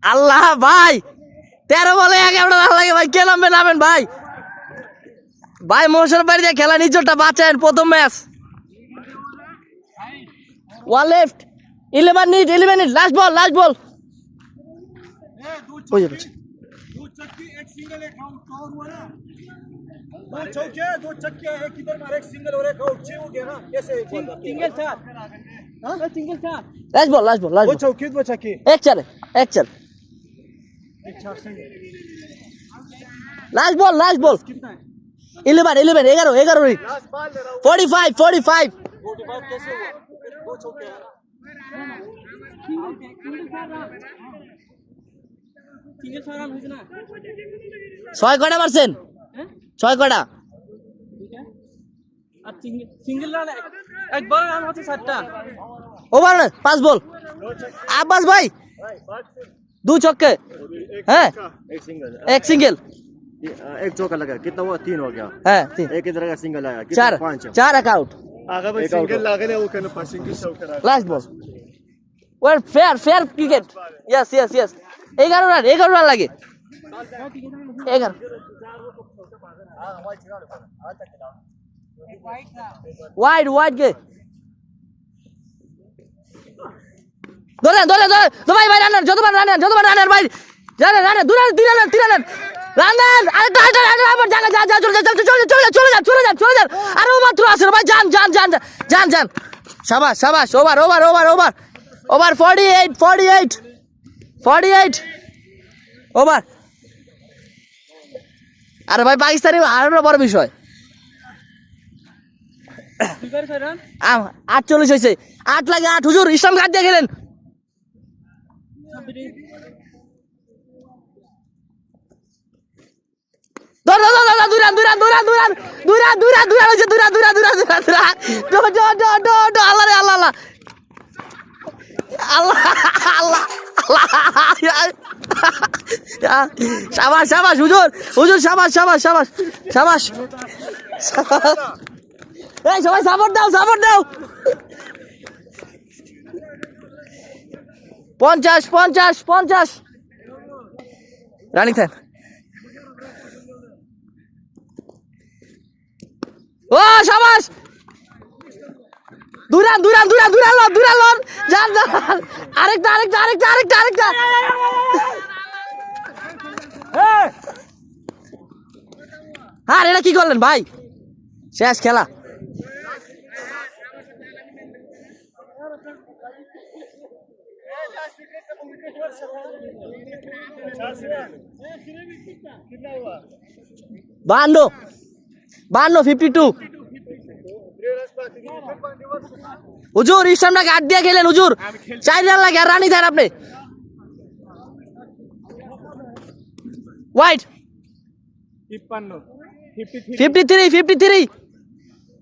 আল্লাহ ভাই 13 বলে 11 রান লাগে ভাই, কে নামবে নামেন ভাই। ভাই মহেশের বাড়ি দিয়ে খেলা নিচটা বাঁচেন, প্রথম ম্যাচ। 1 লেফট, 11 মিনিট, লাস্ট বল ওই যাচ্ছে। दो चौके, दो छक्के, एक इधर मारे, एक सिंगल और एक आउट, 6 हो गया ना? कैसे सिंगल 4? हां सिंगल 4। लास्ट बॉल वो चौके, वो छक्के, एक चल एक 4 सिंगल। लास्ट बॉल कितना है? 11 11 रन। लास्ट बॉल ले रहा हूं। 45 45 कैसे हुआ? दो चौके है सिंगल 4 रन भेजना। 6 कटा मारছেন? 6 कटा। আর সিঙ্গেল রান এক বল রান হচ্ছে 7টা। Over 5 ball. আব্বাস ভাই 2 छक्के हैं, एक सिंगल, एक चौका लगा, कितना हुआ? 3 हो गया है 3, एक इधर का सिंगल आया, 4 एक आउट। आगे भाई सिंगल लगा ने वो कहने सिंगल चौका रहा। Last ball well fair cricket. Yes 11 run লাগে। 11 वाइड के ধরে তো ভাই রানার যতবার রানার ভাই রানার 2 রান 3 রান রানার আরেকটা আবার জায়গা যা চলে যা আরে ও মাত্র আছে ভাই, যান শাবাশ ওভার 48 ওভার। আরে ভাই পাকিস্তানি আরো বড় বিষয়। 48 হয়েছে, 8 লাগে 8 হুজুর ইসলাম কাট দিয়ে গেলেন। শাবাশ হুজুর শাবাশ। এই সবাই সাপোর্ট দাও। 50 রানিং থাক। ও শাবাশ, 2 রান লন যান আরেকটা আর এটা কি করলেন ভাই, শেষ খেলা। बानो 52 হুজুর ইসলামটা কাট দিয়ে গেলেন হুজুর, 4 রান লাগে আর রানি দেন আপনি। ওয়াইড 53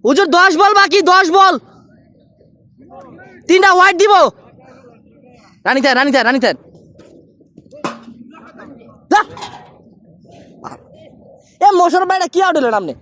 হুজুর 10 বল বাকি, 10 বল 3টা ওয়াইড দিব। রানি দেন এ মোশারফ ভাইটা কি আউট হলেন আপনি?